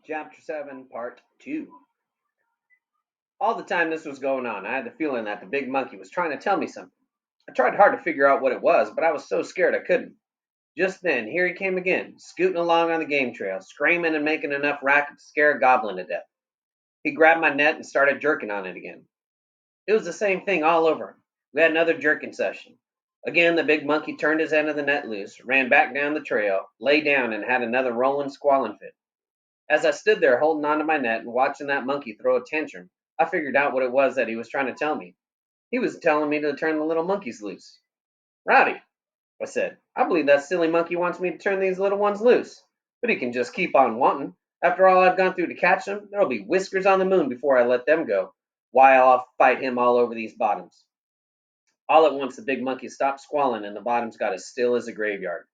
Chapter 7, Part 2. All the time this was going on, I had the feeling that the big monkey was trying to tell me something. I tried hard to figure out what it was, but I was so scared I couldn't. Just then, here he came again, scooting along on the game trail, screaming and making enough racket to scare a goblin to death. He grabbed my net and started jerking on it again. It was the same thing all over. We had another jerking session. Again, the big monkey turned his end of the net loose, ran back down the trail, lay down, and had another rolling, squalling fit. As I stood there holding onto my net and watching that monkey throw a tantrum, I figured out what it was that he was trying to tell me. He was telling me to turn the little monkeys loose. Rowdy, I said, I believe that silly monkey wants me to turn these little ones loose. But he can just keep on wanting. After all I've gone through to catch them, there'll be whiskers on the moon before I let them go. Why, I'll fight him all over these bottoms. All at once, the big monkey stopped squalling and the bottoms got as still as a graveyard.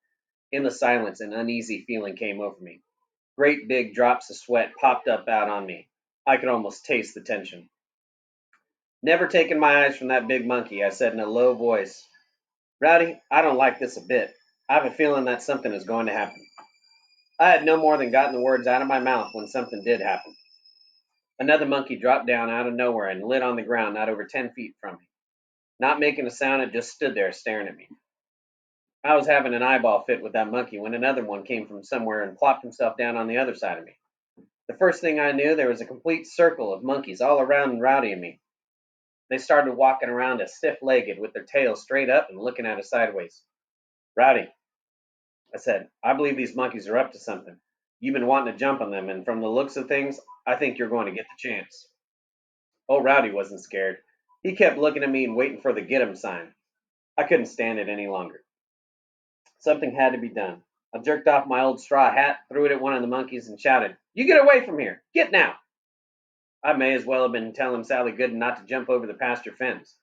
In the silence, an uneasy feeling came over me. Great big drops of sweat popped up out on me. I could almost taste the tension. Never taking my eyes from that big monkey, I said in a low voice, Rowdy, I don't like this a bit. I have a feeling that something is going to happen. I had no more than gotten the words out of my mouth when something did happen. Another monkey dropped down out of nowhere and lit on the ground not over 10 feet from me. Not making a sound, it just stood there staring at me. I was having an eyeball fit with that monkey when another one came from somewhere and plopped himself down on the other side of me. The first thing I knew, there was a complete circle of monkeys all around Rowdy and me. They started walking around us stiff-legged with their tails straight up and looking at us sideways. Rowdy, I said, I believe these monkeys are up to something. You've been wanting to jump on them, and from the looks of things, I think you're going to get the chance. Oh, Rowdy wasn't scared. He kept looking at me and waiting for the get 'em sign. I couldn't stand it any longer. Something had to be done. I jerked off my old straw hat, threw it at one of the monkeys, and shouted, You get away from here! Get now! I may as well have been telling Sally Gooden not to jump over the pasture fence.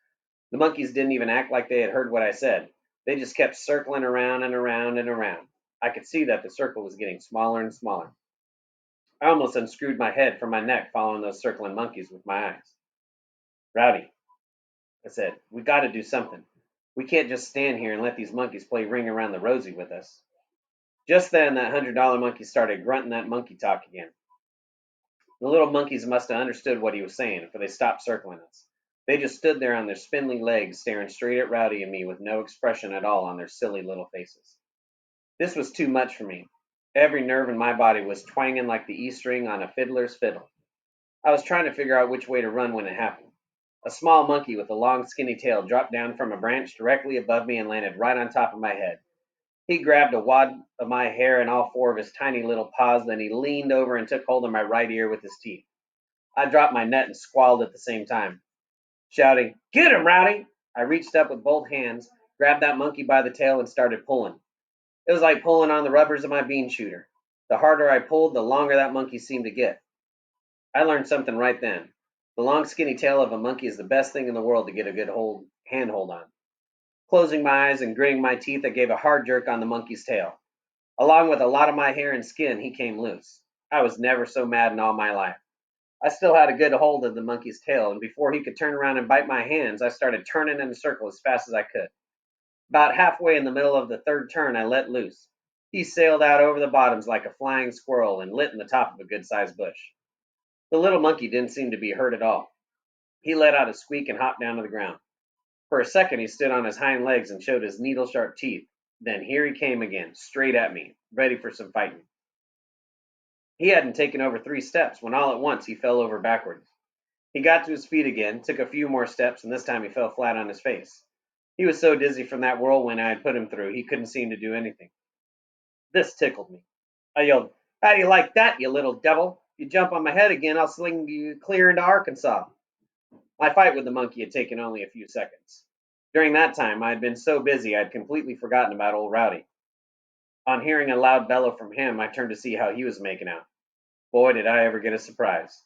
The monkeys didn't even act like they had heard what I said. They just kept circling around and around and around. I could see that the circle was getting smaller and smaller. I almost unscrewed my head from my neck following those circling monkeys with my eyes. Rowdy, I said, we got to do something. We can't just stand here and let these monkeys play ring around the rosy with us. Just then, that $100 monkey started grunting that monkey talk again. The little monkeys must have understood what he was saying, for they stopped circling us. They just stood there on their spindly legs, staring straight at Rowdy and me with no expression at all on their silly little faces. This was too much for me. Every nerve in my body was twanging like the E string on a fiddler's fiddle. I was trying to figure out which way to run when it happened. A small monkey with a long, skinny tail dropped down from a branch directly above me and landed right on top of my head. He grabbed a wad of my hair in all four of his tiny little paws, then he leaned over and took hold of my right ear with his teeth. I dropped my net and squalled at the same time, shouting, Get him, Rowdy! I reached up with both hands, grabbed that monkey by the tail, and started pulling. It was like pulling on the rubbers of my bean shooter. The harder I pulled, the longer that monkey seemed to get. I learned something right then. The long, skinny tail of a monkey is the best thing in the world to get a good handhold on. Closing my eyes and gritting my teeth, I gave a hard jerk on the monkey's tail. Along with a lot of my hair and skin, he came loose. I was never so mad in all my life. I still had a good hold of the monkey's tail, and before he could turn around and bite my hands, I started turning in a circle as fast as I could. About halfway in the middle of the third turn, I let loose. He sailed out over the bottoms like a flying squirrel and lit in the top of a good-sized bush. The little monkey didn't seem to be hurt at all. He let out a squeak and hopped down to the ground. For a second, he stood on his hind legs and showed his needle-sharp teeth. Then here he came again, straight at me, ready for some fighting. He hadn't taken over 3 steps when all at once he fell over backwards. He got to his feet again, took a few more steps, and this time he fell flat on his face. He was so dizzy from that whirlwind I had put him through, he couldn't seem to do anything. This tickled me. I yelled, How do you like that, you little devil? If you jump on my head again, I'll sling you clear into Arkansas. My fight with the monkey had taken only a few seconds. During that time, I had been so busy I had completely forgotten about old Rowdy. On hearing a loud bellow from him, I turned to see how he was making out. Boy, did I ever get a surprise.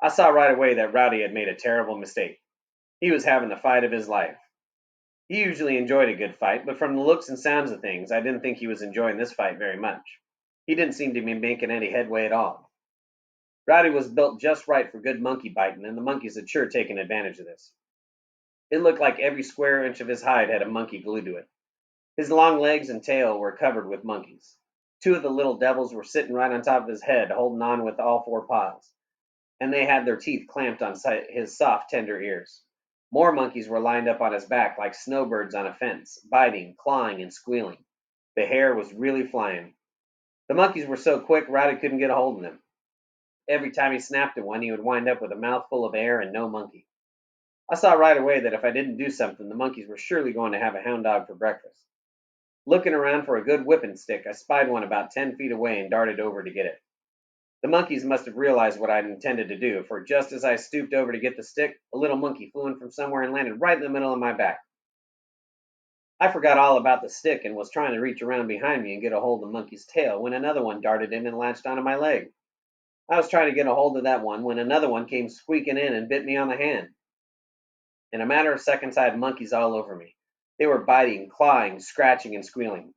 I saw right away that Rowdy had made a terrible mistake. He was having the fight of his life. He usually enjoyed a good fight, but from the looks and sounds of things, I didn't think he was enjoying this fight very much. He didn't seem to be making any headway at all. Rowdy was built just right for good monkey biting, and the monkeys had sure taken advantage of this. It looked like every square inch of his hide had a monkey glued to it. His long legs and tail were covered with monkeys. Two of the little devils were sitting right on top of his head, holding on with all four paws, and they had their teeth clamped on his soft, tender ears. More monkeys were lined up on his back like snowbirds on a fence, biting, clawing, and squealing. The hair was really flying. The monkeys were so quick, Rowdy couldn't get a hold of them. Every time he snapped at one, he would wind up with a mouthful of air and no monkey. I saw right away that if I didn't do something, the monkeys were surely going to have a hound dog for breakfast. Looking around for a good whipping stick, I spied one about 10 feet away and darted over to get it. The monkeys must have realized what I'd intended to do, for just as I stooped over to get the stick, a little monkey flew in from somewhere and landed right in the middle of my back. I forgot all about the stick and was trying to reach around behind me and get a hold of the monkey's tail when another one darted in and latched onto my leg. I was trying to get a hold of that one when another one came squeaking in and bit me on the hand. In a matter of seconds, I had monkeys all over me. They were biting, clawing, scratching, and squealing.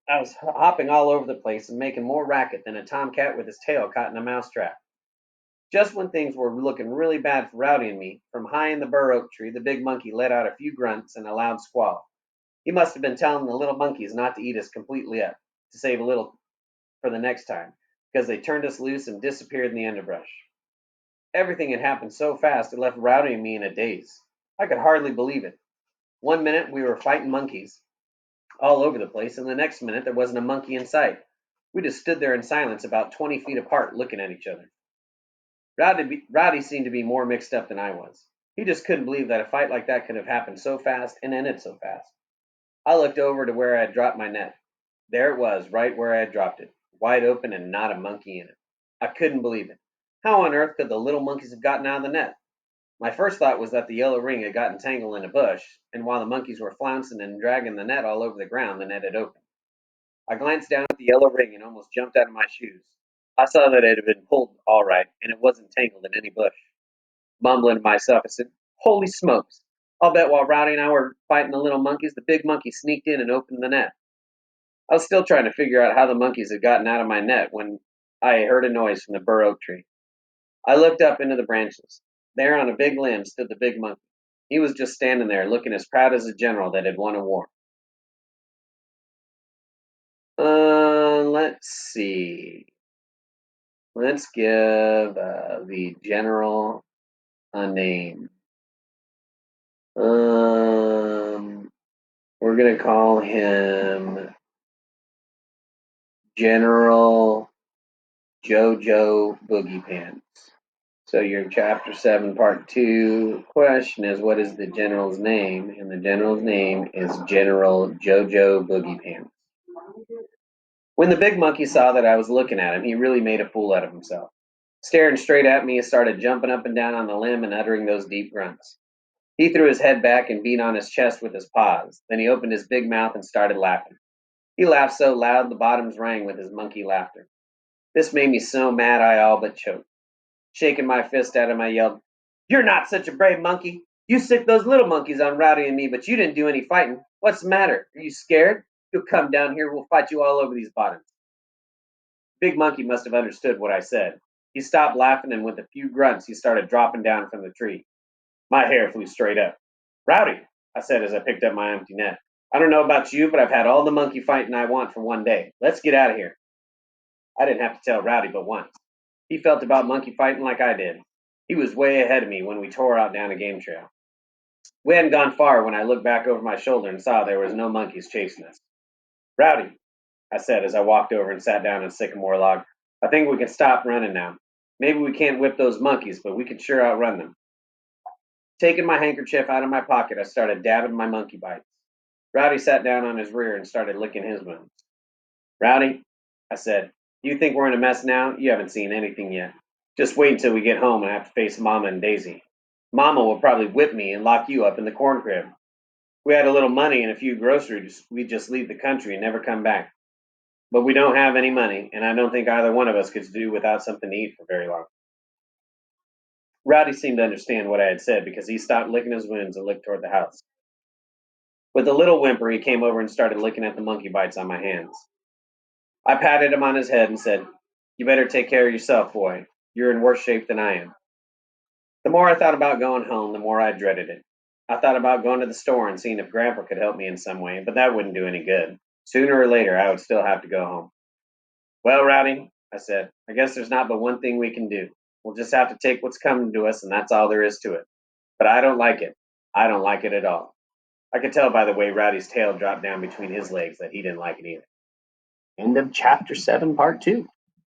I was hopping all over the place and making more racket than a tomcat with his tail caught in a mousetrap. Just when things were looking really bad for Rowdy and me, from high in the bur oak tree, the big monkey let out a few grunts and a loud squall. He must have been telling the little monkeys not to eat us completely up, to save a little for the next time, because they turned us loose and disappeared in the underbrush. Everything had happened so fast it left Rowdy and me in a daze. I could hardly believe it. One minute we were fighting monkeys all over the place, and the next minute there wasn't a monkey in sight. We just stood there in silence about 20 feet apart looking at each other. Rowdy seemed to be more mixed up than I was. He just couldn't believe that a fight like that could have happened so fast and ended so fast. I looked over to where I had dropped my net. There it was, right where I had dropped it, wide open and not a monkey in it. I couldn't believe it. How on earth could the little monkeys have gotten out of the net? My first thought was that the yellow ring had gotten tangled in a bush, and while the monkeys were flouncing and dragging the net all over the ground, the net had opened. I glanced down at the yellow ring and almost jumped out of my shoes. I saw that it had been pulled all right, and it wasn't tangled in any bush. Mumbling to myself, I said, "Holy smokes! I'll bet while Rowdy and I were fighting the little monkeys, the big monkey sneaked in and opened the net." I was still trying to figure out how the monkeys had gotten out of my net when I heard a noise from the bur oak tree. I looked up into the branches. There on a big limb stood the big monkey. He was just standing there, looking as proud as a general that had won a war. Let's see. Let's give the general a name. We're gonna call him General JoJo Boogie Pants. So your chapter 7, part 2 question is, what is the general's name? And the general's name is General JoJo Boogie Pants. When the big monkey saw that I was looking at him, he really made a fool out of himself. Staring straight at me, he started jumping up and down on the limb and uttering those deep grunts. He threw his head back and beat on his chest with his paws. Then he opened his big mouth and started laughing. He laughed so loud the bottoms rang with his monkey laughter. This made me so mad I all but choked. Shaking my fist at him, I yelled, "You're not such a brave monkey. You sicked those little monkeys on Rowdy and me, but you didn't do any fighting. What's the matter? Are you scared? You'll come down here, we'll fight you all over these bottoms." Big Monkey must have understood what I said. He stopped laughing, and with a few grunts, he started dropping down from the tree. My hair flew straight up. "Rowdy," I said as I picked up my empty net, "I don't know about you, but I've had all the monkey fighting I want for one day. Let's get out of here." I didn't have to tell Rowdy but once. He felt about monkey fighting like I did. He was way ahead of me when we tore out down a game trail. We hadn't gone far when I looked back over my shoulder and saw there was no monkeys chasing us. "Rowdy," I said as I walked over and sat down in a sycamore log, "I think we can stop running now. Maybe we can't whip those monkeys, but we can sure outrun them." Taking my handkerchief out of my pocket, I started dabbing my monkey bites. Rowdy sat down on his rear and started licking his wounds. "Rowdy," I said, "you think we're in a mess now? You haven't seen anything yet. Just wait until we get home and have to face Mama and Daisy. Mama will probably whip me and lock you up in the corn crib. If we had a little money and a few groceries, we'd just leave the country and never come back. But we don't have any money, and I don't think either one of us could do without something to eat for very long." Rowdy seemed to understand what I had said because he stopped licking his wounds and looked toward the house. With a little whimper, he came over and started licking at the monkey bites on my hands. I patted him on his head and said, "You better take care of yourself, boy. You're in worse shape than I am." The more I thought about going home, the more I dreaded it. I thought about going to the store and seeing if Grandpa could help me in some way, but that wouldn't do any good. Sooner or later, I would still have to go home. Well, Rowdy, I said, I guess there's not but one thing we can do. We'll just have to take what's coming to us, and that's all there is to it. But I don't like it. I don't like it at all. I could tell by the way Rowdy's tail dropped down between his legs that he didn't like it either. End of chapter 7, part 2.